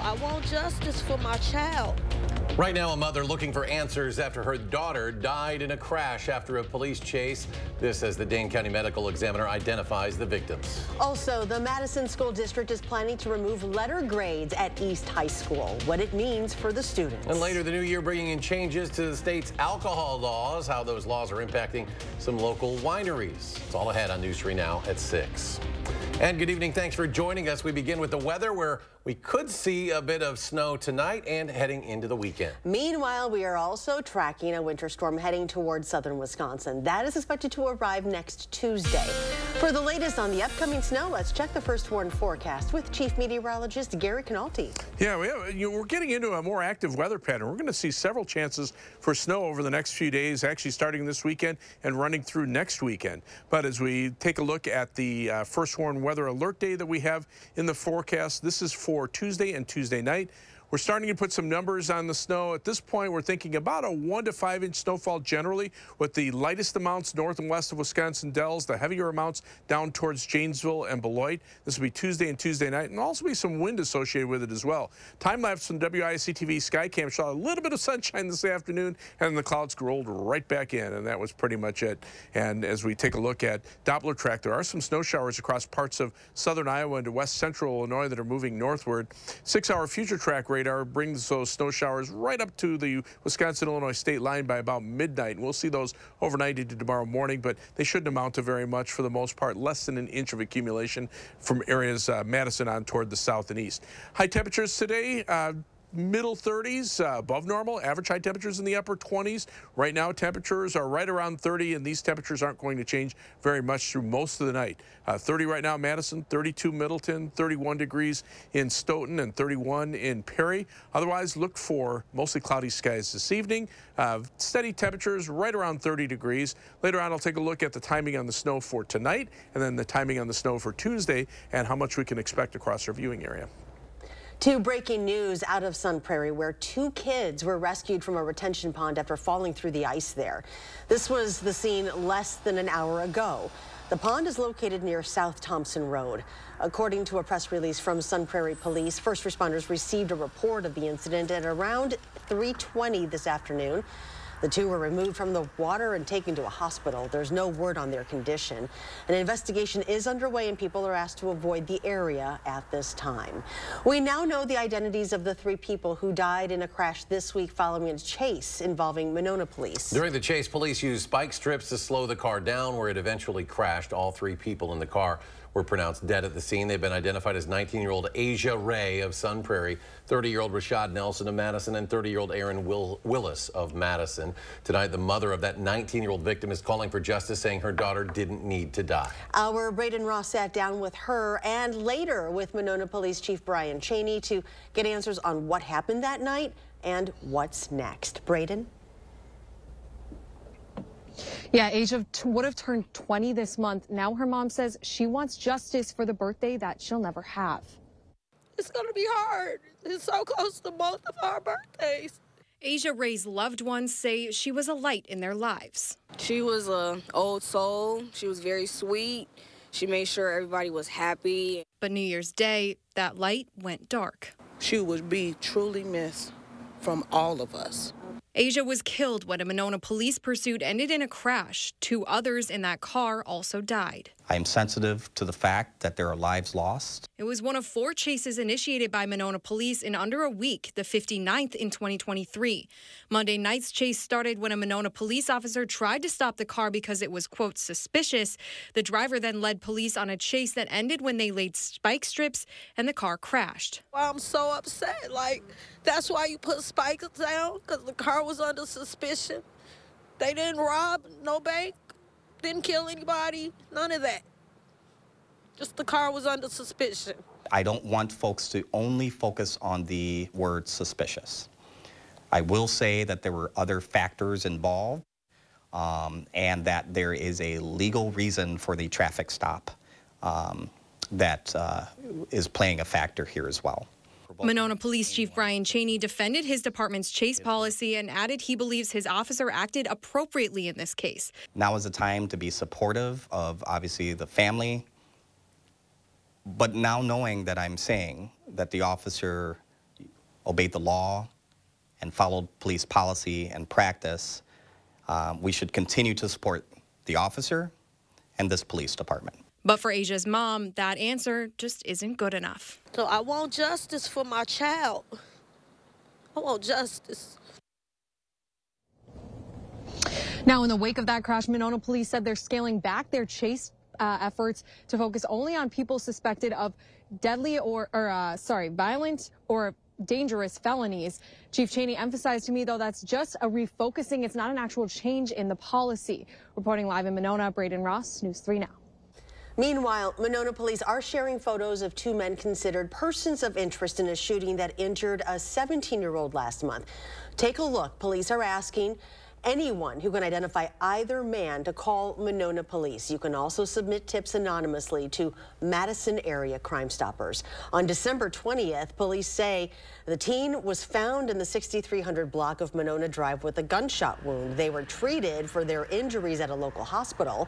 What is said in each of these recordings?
I want justice for my child. Right now, a mother looking for answers after her daughter died in a crash after a police chase. This as the Dane County Medical Examiner identifies the victims. Also, the Madison School District is planning to remove letter grades at East High School, what it means for the students. And later the new year bringing in changes to the state's alcohol laws, how those laws are impacting some local wineries. It's all ahead on News 3 Now at 6. And good evening. Thanks for joining us. We begin with the weather, where we could see a bit of snow tonight and heading into the weekend. Meanwhile, we are also tracking a winter storm heading towards southern Wisconsin. That is expected to arrive next Tuesday. For the latest on the upcoming snow, let's check the first warn forecast with Chief Meteorologist Gary Canalti. Yeah, we're getting into a more active weather pattern. We're going to see several chances for snow over the next few days, actually starting this weekend and running through next weekend. But as we take a look at the first warn weather alert day that we have in the forecast, this is for Tuesday and Tuesday night. We're starting to put some numbers on the snow. At this point, we're thinking about a 1 to 5 inch snowfall generally, with the lightest amounts north and west of Wisconsin Dells, the heavier amounts down towards Janesville and Beloit. This will be Tuesday and Tuesday night, and also be some wind associated with it as well. Time lapse from WISC-TV Skycam showed a little bit of sunshine this afternoon, and the clouds rolled right back in, and that was pretty much it. And as we take a look at Doppler track, there are some snow showers across parts of southern Iowa into west central Illinois that are moving northward. 6-hour future track radar brings those snow showers right up to the Wisconsin-Illinois state line by about midnight. And we'll see those overnight into tomorrow morning, but they shouldn't amount to very much for the most part, less than an inch of accumulation from areas Madison on toward the south and east. High temperatures today, middle 30s, above normal. Average high temperatures in the upper 20s. Right now, temperatures are right around 30, and these temperatures aren't going to change very much through most of the night. 30 right now, Madison, 32 Middleton, 31 degrees in Stoughton, and 31 in Perry. Otherwise, look for mostly cloudy skies this evening. Steady temperatures right around 30 degrees. Later on, I'll take a look at the timing on the snow for tonight, and then the timing on the snow for Tuesday, and how much we can expect across our viewing area. To breaking news out of Sun Prairie, where 2 kids were rescued from a retention pond after falling through the ice there. This was the scene less than an hour ago. The pond is located near South Thompson Road. According to a press release from Sun Prairie Police, first responders received a report of the incident at around 3:20 this afternoon. The 2 were removed from the water and taken to a hospital. There's no word on their condition. An investigation is underway, and people are asked to avoid the area at this time. We now know the identities of the 3 people who died in a crash this week following a chase involving Monona police. During the chase, police used spike strips to slow the car down, where it eventually crashed. All 3 people in the car were pronounced dead at the scene. They've been identified as 19-year-old Asia Ray of Sun Prairie, 30-year-old Rashad Nelson of Madison, and 30-year-old Aaron Willis of Madison. Tonight, the mother of that 19-year-old victim is calling for justice, saying her daughter didn't need to die. Our Braden Ross sat down with her and later with Monona Police Chief Brian Cheney to get answers on what happened that night and what's next. Braden? Yeah, Asia would have turned 20 this month. Now her mom says she wants justice for the birthday that she'll never have. It's going to be hard. It's so close to both of our birthdays. Asia Ray's loved ones say she was a light in their lives. She was an old soul. She was very sweet. She made sure everybody was happy. But New Year's Day, that light went dark. She would be truly missed from all of us. Asia was killed when a Monona police pursuit ended in a crash. 2 others in that car also died. I am sensitive to the fact that there are lives lost. It was one of 4 chases initiated by Monona police in under a week, the 59th in 2023. Monday night's chase started when a Monona police officer tried to stop the car because it was, quote, suspicious. The driver then led police on a chase that ended when they laid spike strips and the car crashed. Well, I'm so upset. Like, that's why you put spikes down, because the car was under suspicion. They didn't rob no bank, didn't kill anybody, none of that. Just the car was under suspicion. I don't want folks to only focus on the word suspicious. I will say that there were other factors involved, and that there is a legal reason for the traffic stop that is playing a factor here as well. Monona Police Chief Brian Cheney defended his department's chase policy and added he believes his officer acted appropriately in this case. Now is the time to be supportive of, obviously, the family, but now knowing that I'm saying that the officer obeyed the law and followed police policy and practice, we should continue to support the officer and this police department. But for Asia's mom, that answer just isn't good enough. So I want justice for my child. I want justice. Now, in the wake of that crash, Monona police said they're scaling back their chase efforts to focus only on people suspected of deadly violent or dangerous felonies. Chief Cheney emphasized to me, though, that's just a refocusing. It's not an actual change in the policy. Reporting live in Monona, Braden Ross, News 3 Now. Meanwhile, Monona police are sharing photos of two men considered persons of interest in a shooting that injured a 17-year-old last month. Take a look. Police are asking anyone who can identify either man to call Monona police. You can also submit tips anonymously to Madison area Crime Stoppers. On December 20th, police say the teen was found in the 6300 block of Monona Drive with a gunshot wound. They were treated for their injuries at a local hospital.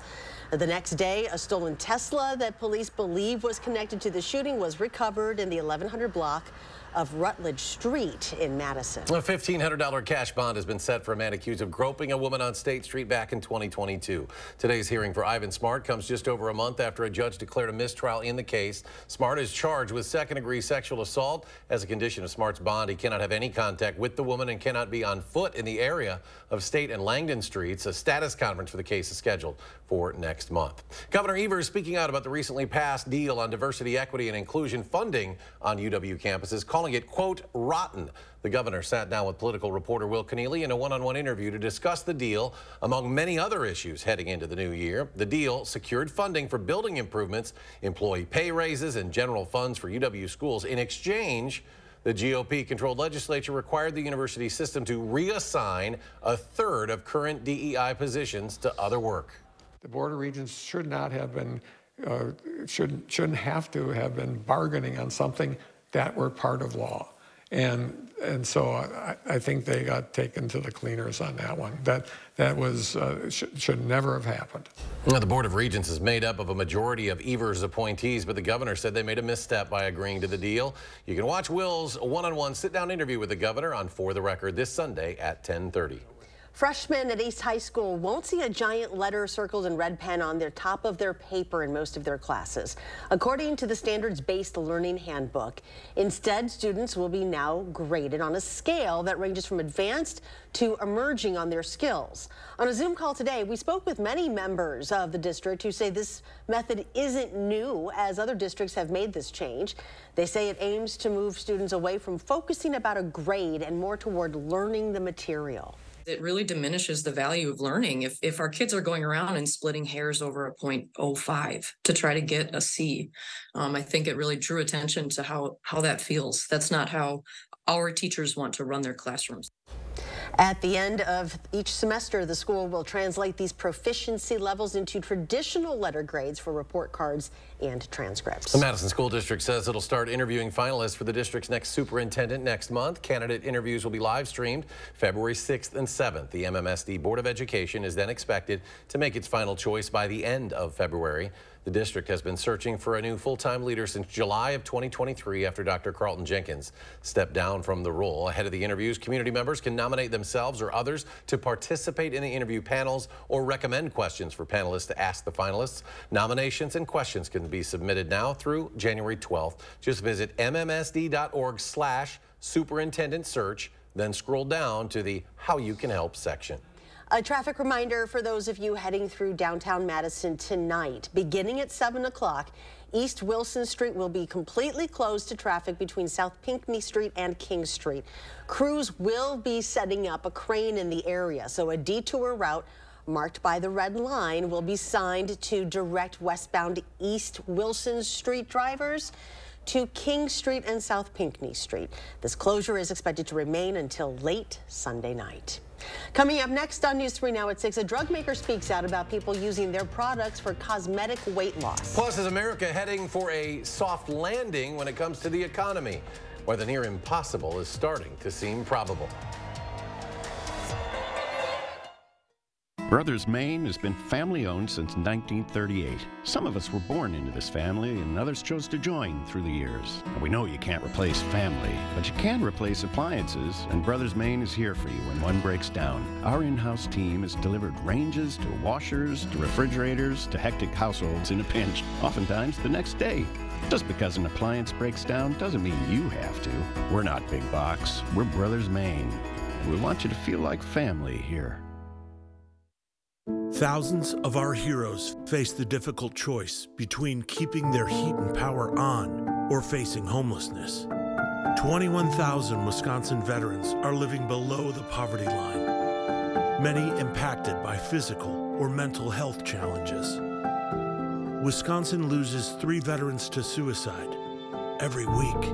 The next day, a stolen Tesla that police believe was connected to the shooting was recovered in the 1100 block of Rutledge Street in Madison. A $1,500 cash bond has been set for a man accused of groping a woman on State Street back in 2022. Today's hearing for Ivan Smart comes just over a month after a judge declared a mistrial in the case. Smart is charged with second-degree sexual assault. As a condition of Smart's bond, he cannot have any contact with the woman and cannot be on foot in the area of State and Langdon Streets. A status conference for the case is scheduled for next month. Governor Evers speaking out about the recently passed deal on diversity, equity, and inclusion funding on UW campuses, calling it, quote, rotten. The governor sat down with political reporter Will Keneally in a one-on-one interview to discuss the deal, among many other issues heading into the new year. The deal secured funding for building improvements, employee pay raises, and general funds for UW schools. In exchange, the GOP-controlled legislature required the university system to reassign a third of current DEI positions to other work. The Board of Regents should not have been, shouldn't have to have been bargaining on something that were part of law. And so I think they got taken to the cleaners on that one. That was should never have happened. Now, the Board of Regents is made up of a majority of Evers appointees, but the governor said they made a misstep by agreeing to the deal. You can watch Will's one-on-one sit-down interview with the governor on For the Record this Sunday at 10:30. Freshmen at East High School won't see a giant letter circled in red pen on the top of their paper in most of their classes, according to the standards-based learning handbook. Instead, students will be now graded on a scale that ranges from advanced to emerging on their skills. On a Zoom call today, we spoke with many members of the district who say this method isn't new, as other districts have made this change. They say it aims to move students away from focusing about a grade and more toward learning the material. It really diminishes the value of learning if our kids are going around and splitting hairs over a 0.05 to try to get a C. I think it really drew attention to how that feels. That's not how our teachers want to run their classrooms. At the end of each semester, the school will translate these proficiency levels into traditional letter grades for report cards and transcripts. The Madison School District says it'll start interviewing finalists for the district's next superintendent next month. Candidate interviews will be live streamed February 6th and 7th. The MMSD Board of Education is then expected to make its final choice by the end of February. The district has been searching for a new full-time leader since July of 2023 after Dr. Carlton Jenkins stepped down from the role. Ahead of the interviews, community members can nominate themselves or others to participate in the interview panels or recommend questions for panelists to ask the finalists. Nominations and questions can be submitted now through January 12th. Just visit mmsd.org/superintendent search, then scroll down to the How You Can Help section. A traffic reminder for those of you heading through downtown Madison tonight. Beginning at 7 o'clock, East Wilson Street will be completely closed to traffic between South Pinckney Street and King Street. Crews will be setting up a crane in the area, so a detour route marked by the red line will be signed to direct westbound East Wilson Street drivers to King Street and South Pinckney Street. This closure is expected to remain until late Sunday night. Coming up next on News 3 Now at 6, a drug maker speaks out about people using their products for cosmetic weight loss. Plus, is America heading for a soft landing when it comes to the economy, where the near impossible is starting to seem probable? Brothers Maine has been family-owned since 1938. Some of us were born into this family, and others chose to join through the years. And we know you can't replace family, but you can replace appliances, and Brothers Maine is here for you when one breaks down. Our in-house team has delivered ranges to washers to refrigerators to hectic households in a pinch, oftentimes the next day. Just because an appliance breaks down doesn't mean you have to. We're not big box. We're Brothers Maine. We want you to feel like family here. Thousands of our heroes face the difficult choice between keeping their heat and power on or facing homelessness. 21,000 Wisconsin veterans are living below the poverty line, many impacted by physical or mental health challenges. Wisconsin loses 3 veterans to suicide every week.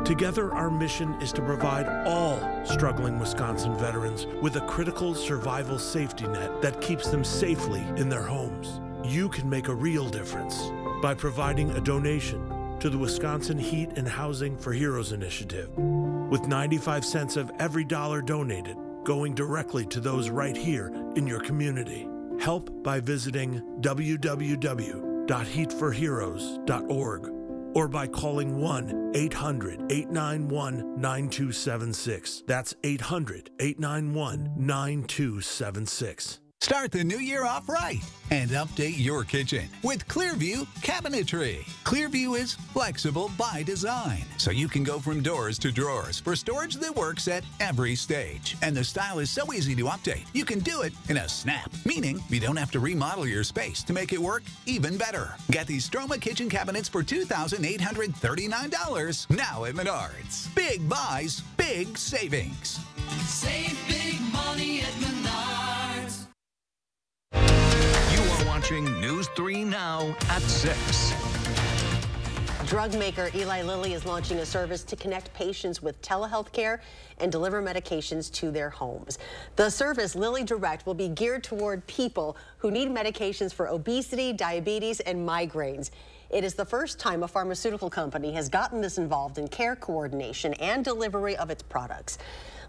Together, our mission is to provide all struggling Wisconsin veterans with a critical survival safety net that keeps them safely in their homes. You can make a real difference by providing a donation to the Wisconsin Heat and Housing for Heroes initiative, with 95 cents of every dollar donated going directly to those right here in your community. Help by visiting www.heatforheroes.org. or by calling 1-800-891-9276. That's 800-891-9276. Start the new year off right and update your kitchen with Clearview Cabinetry. Clearview is flexible by design, so you can go from doors to drawers for storage that works at every stage. And the style is so easy to update, you can do it in a snap, meaning you don't have to remodel your space to make it work even better. Get these Stroma kitchen cabinets for $2,839 now at Menards. Big buys, big savings. Save big money at Menards. Watching News 3 now at 6. Drug maker Eli Lilly is launching a service to connect patients with telehealth care and deliver medications to their homes. The service, Lilly Direct, will be geared toward people who need medications for obesity, diabetes, and migraines. It is the first time a pharmaceutical company has gotten this involved in care coordination and delivery of its products.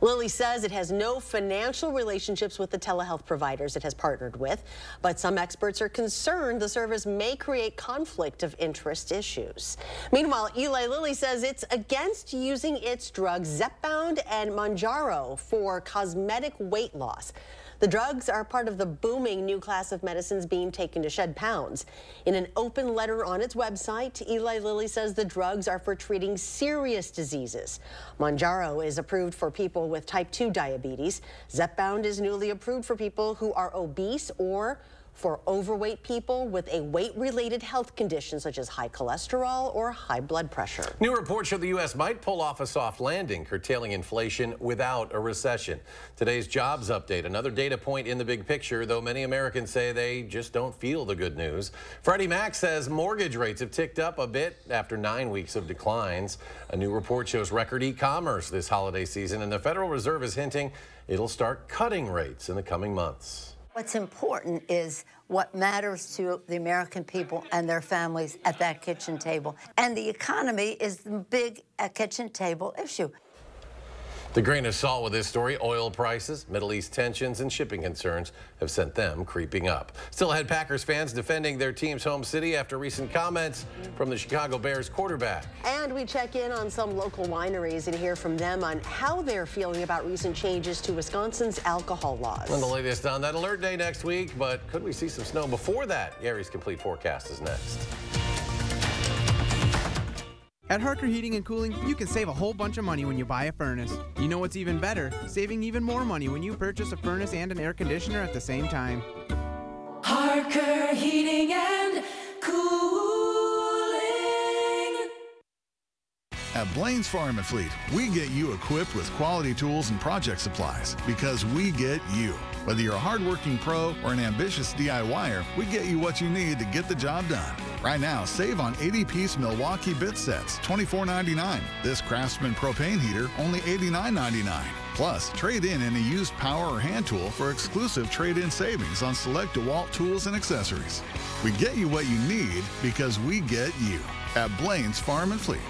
Lilly says it has no financial relationships with the telehealth providers it has partnered with, but some experts are concerned the service may create conflict of interest issues. Meanwhile, Eli Lilly says it's against using its drugs Zepbound and Mounjaro for cosmetic weight loss. The drugs are part of the booming new class of medicines being taken to shed pounds. In an open letter on its website, Eli Lilly says the drugs are for treating serious diseases. Mounjaro is approved for people with type 2 diabetes. Zepbound is newly approved for people who are obese or for overweight people with a weight-related health condition such as high cholesterol or high blood pressure. New reports show the U.S. might pull off a soft landing, curtailing inflation without a recession. Today's jobs update, another data point in the big picture, though many Americans say they just don't feel the good news. Freddie Mac says mortgage rates have ticked up a bit after 9 weeks of declines. A new report shows record e-commerce this holiday season, and the Federal Reserve is hinting it'll start cutting rates in the coming months. What's important is what matters to the American people and their families at that kitchen table. And the economy is the big kitchen table issue. The grain of salt with this story, oil prices, Middle East tensions, and shipping concerns have sent them creeping up. Still ahead, Packers fans defending their team's home city after recent comments from the Chicago Bears quarterback. And we check in on some local wineries and hear from them on how they're feeling about recent changes to Wisconsin's alcohol laws. And the latest on that alert day next week, but could we see some snow before that? Gary's complete forecast is next. At Harker Heating and Cooling, you can save a whole bunch of money when you buy a furnace. You know what's even better? Saving even more money when you purchase a furnace and an air conditioner at the same time. Harker Heating and Cooling. At Blaine's Farm and Fleet, we get you equipped with quality tools and project supplies because we get you. Whether you're a hardworking pro or an ambitious DIYer, we get you what you need to get the job done. Right now, save on 80-piece Milwaukee bit sets, $24.99. This Craftsman propane heater, only $89.99. Plus, trade in any used power or hand tool for exclusive trade-in savings on select DeWalt tools and accessories. We get you what you need because we get you at Blaine's Farm and Fleet.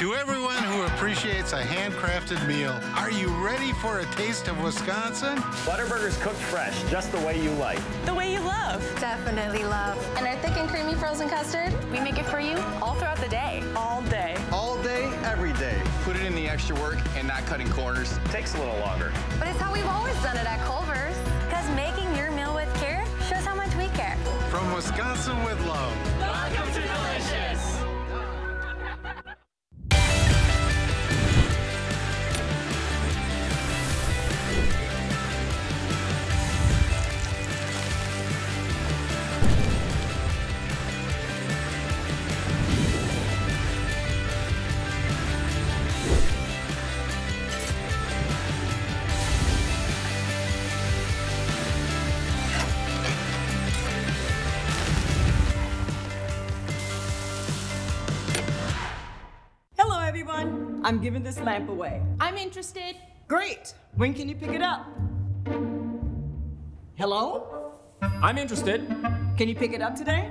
To everyone who appreciates a handcrafted meal, are you ready for a taste of Wisconsin? Butterburger's cooked fresh, just the way you like. The way you love. Definitely love. And our thick and creamy frozen custard, we make it for you all throughout the day. All day. All day, every day. Put it in the extra work and not cutting corners. Takes a little longer. But it's how we've always done it at Culver's. Because making your meal with care shows how much we care. From Wisconsin with love. Welcome to Delicious. I'm giving this lamp away. I'm interested. Great. When can you pick it up? Hello? I'm interested. Can you pick it up today?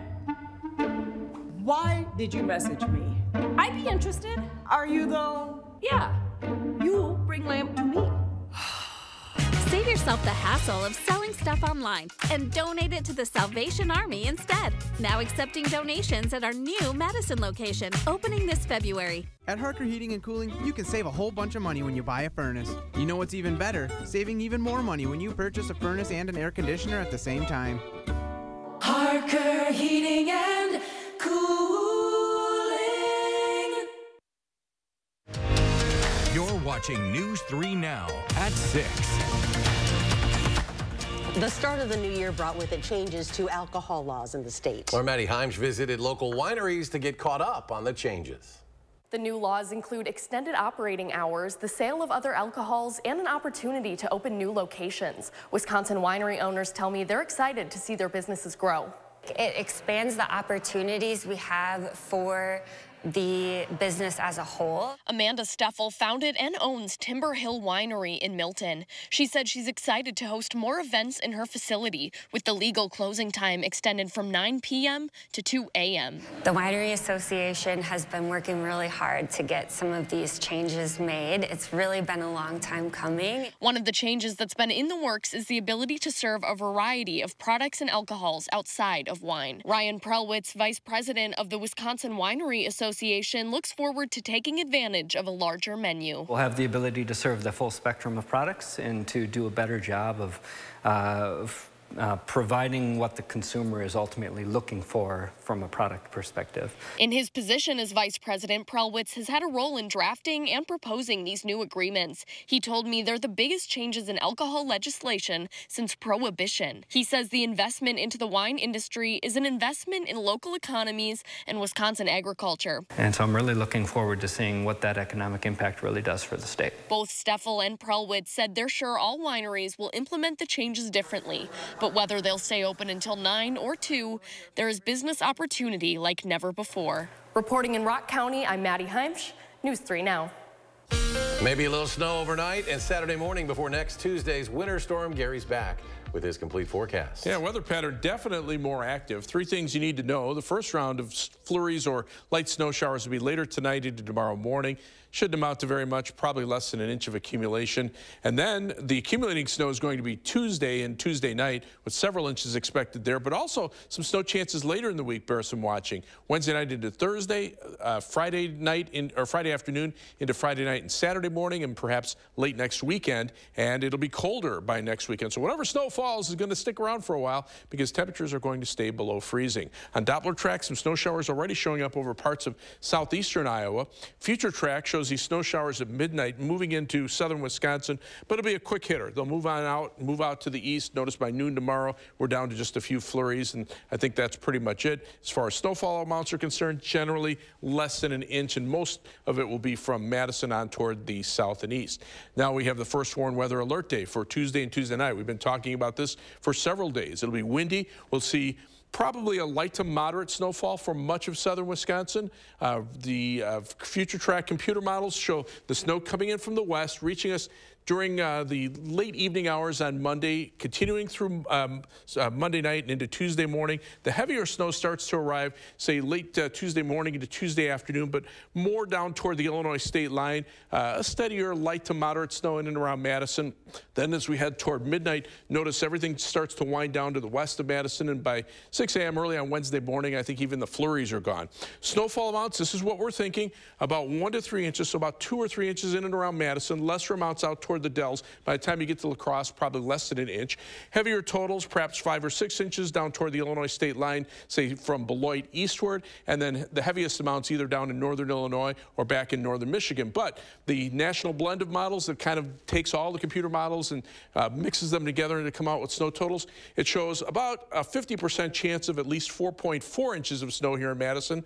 Why did you message me? I'd be interested. Are you though? Yeah. You bring lamp to me. Save yourself the hassle of selling stuff online and donate it to the Salvation Army instead. Now accepting donations at our new Madison location, opening this February. At Harker Heating and Cooling, you can save a whole bunch of money when you buy a furnace. You know what's even better? Saving even more money when you purchase a furnace and an air conditioner at the same time. Harker Heating and Cooling. You're watching News 3 Now at 6. The start of the new year brought with it changes to alcohol laws in the state. Our Maddie Himes visited local wineries to get caught up on the changes. The new laws include extended operating hours, the sale of other alcohols, and an opportunity to open new locations. Wisconsin winery owners tell me they're excited to see their businesses grow. It expands the opportunities we have for the business as a whole. Amanda Steffel founded and owns Timber Hill Winery in Milton. She said she's excited to host more events in her facility, with the legal closing time extended from 9 p.m. to 2 a.m. The Winery Association has been working really hard to get some of these changes made. It's really been a long time coming. One of the changes that's been in the works is the ability to serve a variety of products and alcohols outside of wine. Ryan Prelwitz, vice president of the Wisconsin Winery Association, looks forward to taking advantage of a larger menu. We'll have the ability to serve the full spectrum of products and to do a better job of providing what the consumer is ultimately looking for from a product perspective. In his position as vice president, Prelwitz has had a role in drafting and proposing these new agreements. He told me they're the biggest changes in alcohol legislation since Prohibition. He says the investment into the wine industry is an investment in local economies and Wisconsin agriculture. And so I'm really looking forward to seeing what that economic impact really does for the state. Both Steffel and Prelwitz said they're sure all wineries will implement the changes differently. But whether they'll stay open until 9 or 2, there is business opportunity like never before. Reporting in Rock County, I'm Maddie Himes, News 3 Now. Maybe a little snow overnight and Saturday morning before next Tuesday's winter storm. Gary's back with his complete forecast. Yeah, weather pattern definitely more active. 3 things you need to know. The first round of flurries or light snow showers will be later tonight into tomorrow morning. Shouldn't amount to very much, probably less than an inch of accumulation. And then the accumulating snow is going to be Tuesday and Tuesday night with several inches expected there, but also some snow chances later in the week bear some watching. Wednesday night into Thursday, Friday afternoon into Friday night and Saturday morning, and perhaps late next weekend. And it'll be colder by next weekend. So whatever snow falls is going to stick around for a while because temperatures are going to stay below freezing. On Doppler track, some snow showers already showing up over parts of southeastern Iowa. Future track shows these snow showers at midnight moving into southern Wisconsin, but it'll be a quick hitter. They'll move out to the east. Notice by noon tomorrow, we're down to just a few flurries, and I think that's pretty much it. As far as snowfall amounts are concerned, generally less than an inch, and most of it will be from Madison on toward the south and east. Now we have the first warned weather alert day for Tuesday and Tuesday night. We've been talking about this for several days. It'll be windy. We'll see Probably a light to moderate snowfall for much of southern Wisconsin. The future track computer models show the snow coming in from the west, reaching us during the late evening hours on Monday, continuing through Monday night and into Tuesday morning. The heavier snow starts to arrive, say, late Tuesday morning into Tuesday afternoon, but more down toward the Illinois state line. A steadier light to moderate snow in and around Madison. Then as we head toward midnight, notice everything starts to wind down to the west of Madison, and by 6 a.m. early on Wednesday morning, I think even the flurries are gone. Snowfall amounts, this is what we're thinking, about 1 to 3 inches, so about 2 or 3 inches in and around Madison, lesser amounts out toward the Dells. By the time you get to La Crosse, probably less than an inch. Heavier totals, perhaps 5 or 6 inches down toward the Illinois state line, say from Beloit eastward, and then the heaviest amounts either down in northern Illinois or back in northern Michigan. But the national blend of models that kind of takes all the computer models and mixes them together to come out with snow totals, it shows about a 50% chance of at least 4.4 inches of snow here in Madison,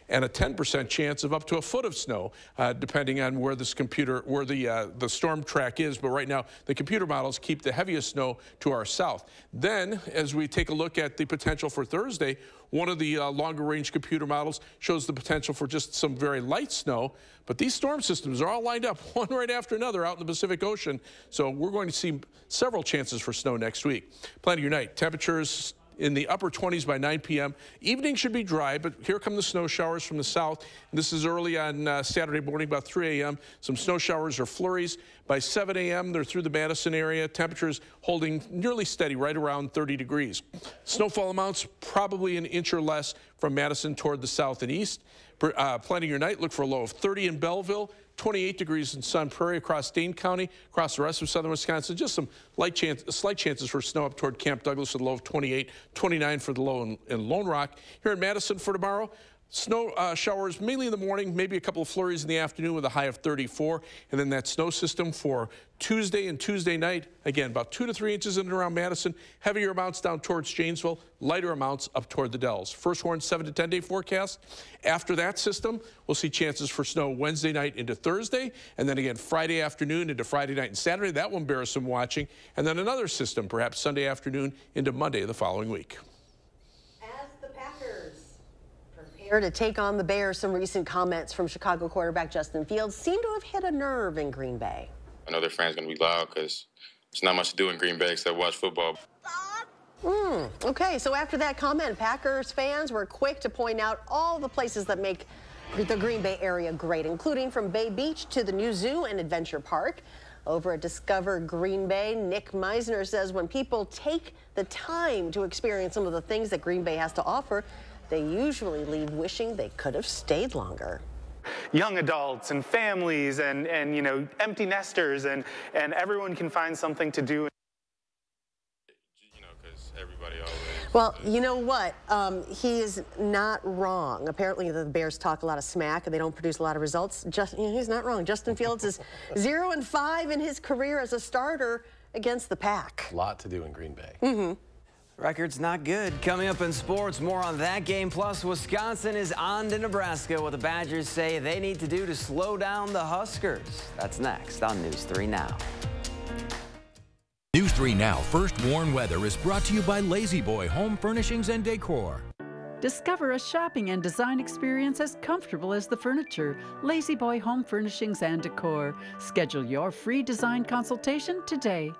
and a 10% chance of up to a foot of snow, depending on where the storm track is. But right now, the computer models keep the heaviest snow to our south. Then, as we take a look at the potential for Thursday, one of the longer range computer models shows the potential for just some very light snow. But these storm systems are all lined up one right after another out in the Pacific Ocean. So we're going to see several chances for snow next week. Plan your night. Temperatures in the upper 20s by 9 p.m. Evening should be dry, but here come the snow showers from the south. And this is early on Saturday morning, about 3 a.m. Some snow showers or flurries. By 7 a.m., they're through the Madison area. Temperatures holding nearly steady, right around 30 degrees. Snowfall amounts, probably an inch or less from Madison toward the south and east. Planning your night, look for a low of 30 in Belleville, 28 degrees in Sun Prairie, across Dane County, across the rest of southern Wisconsin. Just some slight chances for snow up toward Camp Douglas with a low of 28, 29 for the low in Lone Rock. Here in Madison for tomorrow, snow showers mainly in the morning, maybe a couple of flurries in the afternoon with a high of 34. And then that snow system for Tuesday and Tuesday night, again, about 2 to 3 inches in and around Madison. Heavier amounts down towards Janesville, lighter amounts up toward the Dells. First warn 7 to 10 day forecast. After that system, we'll see chances for snow Wednesday night into Thursday, and then again Friday afternoon into Friday night and Saturday. That one bears some watching. And then another system, perhaps Sunday afternoon into Monday the following week. To take on the Bears, some recent comments from Chicago quarterback Justin Fields seem to have hit a nerve in Green Bay. I know their fans are going to be loud because there's not much to do in Green Bay except watch football. Okay, so after that comment, Packers fans were quick to point out all the places that make the Green Bay area great, including from Bay Beach to the new zoo and adventure park. Over at Discover Green Bay, Nick Meisner says when people take the time to experience some of the things that Green Bay has to offer, they usually leave wishing they could have stayed longer. Young adults and families and you know, empty nesters and everyone can find something to do. You know, because everybody always. Well, you know what? He is not wrong. Apparently, the Bears talk a lot of smack and they don't produce a lot of results. He's not wrong. Justin Fields is 0-5 in his career as a starter against the Pack. A lot to do in Green Bay. Record's not good. Coming up in sports, more on that game. Plus, Wisconsin is on to Nebraska. What the Badgers say they need to do to slow down the Huskers. That's next on News 3 Now. News 3 Now First Warn Weather is brought to you by Lazy Boy Home Furnishings and Decor. Discover a shopping and design experience as comfortable as the furniture. Lazy Boy Home Furnishings and Decor. Schedule your free design consultation today.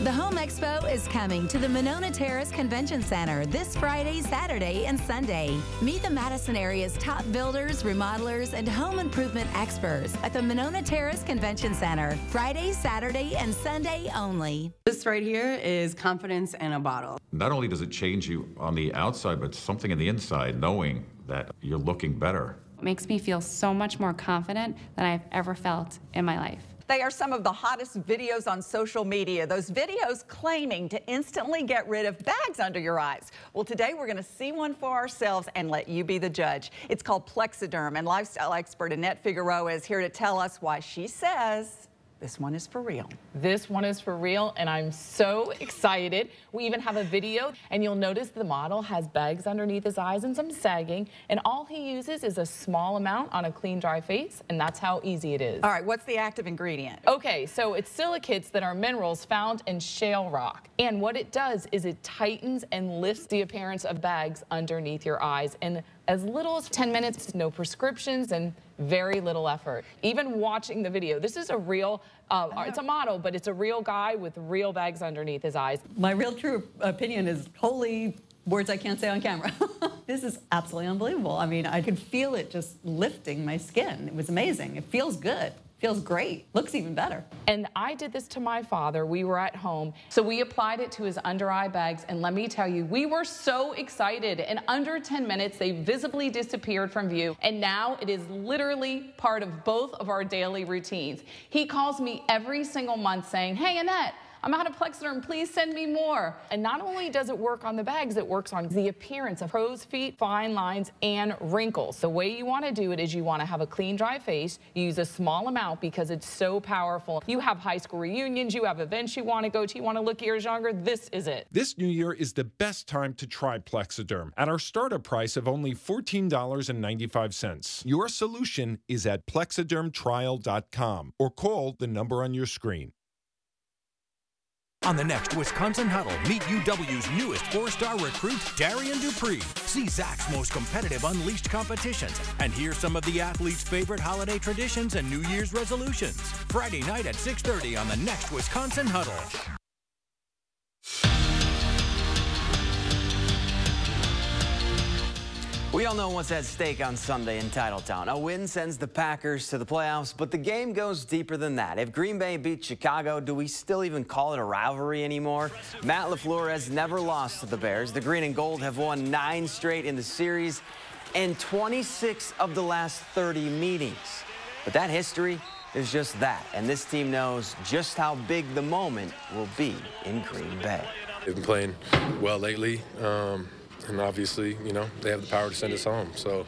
The Home Expo is coming to the Monona Terrace Convention Center this Friday, Saturday, and Sunday. Meet the Madison area's top builders, remodelers, and home improvement experts at the Monona Terrace Convention Center. Friday, Saturday, and Sunday only. This right here is confidence in a bottle. Not only does it change you on the outside, but something in the inside, knowing that you're looking better. It makes me feel so much more confident than I've ever felt in my life. They are some of the hottest videos on social media. Those videos claiming to instantly get rid of bags under your eyes. Well, today we're going to see one for ourselves and let you be the judge. It's called Plexiderm, and lifestyle expert Annette Figueroa is here to tell us why she says This one is for real. This one is for real, and I'm so excited. We even have a video, and you'll notice the model has bags underneath his eyes and some sagging, and all he uses is a small amount on a clean, dry face, and that's how easy it is. All right, what's the active ingredient? Okay, so it's silicates that are minerals found in shale rock, and what it does is it tightens and lifts the appearance of bags underneath your eyes in as little as 10 minutes, no prescriptions, and very little effort. Even watching the video, this is a real, it's a model, but it's a real guy with real bags underneath his eyes. My real true opinion is holy words I can't say on camera. This is absolutely unbelievable. I mean, I could feel it just lifting my skin. It was amazing. It feels good. Feels great. Looks even better. And I did this to my father. We were at home. So we applied it to his under eye bags. And let me tell you, we were so excited. In under 10 minutes, they visibly disappeared from view. And now it is literally part of both of our daily routines. He calls me every single month saying, "Hey, Annette, I'm out of Plexiderm, please send me more." And not only does it work on the bags, it works on the appearance of crow's feet, fine lines, and wrinkles. The way you want to do it is you want to have a clean, dry face. You use a small amount because it's so powerful. You have high school reunions, you have events you want to go to, you want to look years younger, this is it. This new year is the best time to try Plexiderm at our startup price of only $14.95. Your solution is at plexidermtrial.com or call the number on your screen. On the next Wisconsin Huddle, meet UW's newest four-star recruit, Darian Dupree. See Zach's most competitive Unleashed competitions and hear some of the athletes' favorite holiday traditions and New Year's resolutions. Friday night at 6:30 on the next Wisconsin Huddle. We all know what's at stake on Sunday in Titletown. A win sends the Packers to the playoffs, but the game goes deeper than that. If Green Bay beats Chicago, do we still even call it a rivalry anymore? Matt LaFleur has never lost to the Bears. The Green and Gold have won 9 straight in the series and 26 of the last 30 meetings. But that history is just that, and this team knows just how big the moment will be in Green Bay. They've been playing well lately. And obviously, you know, they have the power to send us home. So,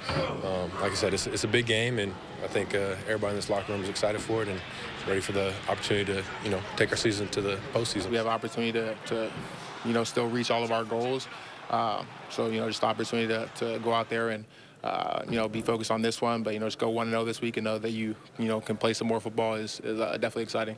like I said, it's a big game, and I think everybody in this locker room is excited for it and ready for the opportunity to, you know, take our season to the postseason. We have an opportunity to you know, still reach all of our goals. So, you know, just the opportunity to go out there and, you know, be focused on this one, but, you know, just go 1-0 this week and know that you know, can play some more football is definitely exciting.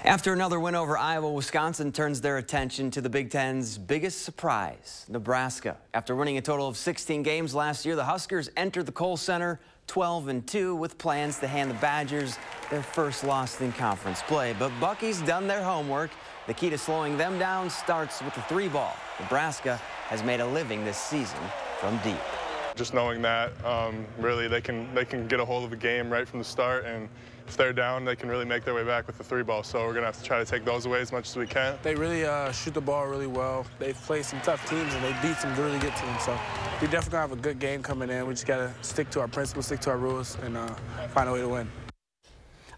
After another win over Iowa, Wisconsin turns their attention to the Big Ten's biggest surprise, Nebraska. After winning a total of 16 games last year, the Huskers entered the Kohl Center 12-2 with plans to hand the Badgers their first loss in conference play. But Bucky's done their homework. The key to slowing them down starts with the 3-ball. Nebraska has made a living this season from deep. Just knowing that really they can get a hold of the game right from the start, and if they're down, they can really make their way back with the 3-ball. So we're going to have to try to take those away as much as we can. They really shoot the ball really well. They've played some tough teams, and they beat some really good teams. So we definitely going to have a good game coming in. We just got to stick to our principles, stick to our rules, and find a way to win.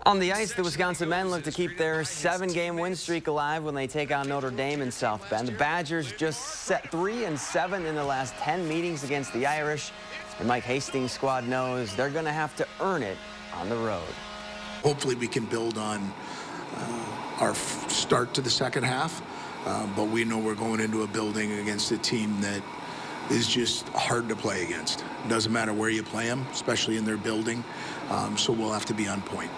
On the ice, the Wisconsin men look to keep their 7-game win streak alive when they take on Notre Dame in South Bend. The Badgers just set 3-7 in the last 10 meetings against the Irish. And Mike Hastings' squad knows they're going to have to earn it on the road. Hopefully we can build on our start to the second half, but we know we're going into a building against a team that is just hard to play against. It doesn't matter where you play them, especially in their building, so we'll have to be on point.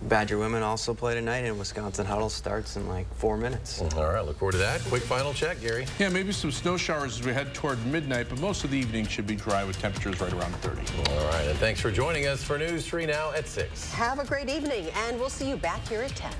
Badger women also play tonight, and Wisconsin Huddle starts in like 4 minutes. All right, look forward to that. Quick final check, Gary. Yeah, maybe some snow showers as we head toward midnight, but most of the evening should be dry with temperatures right around 30. All right, and thanks for joining us for News 3 Now at 6. Have a great evening, and we'll see you back here at 10.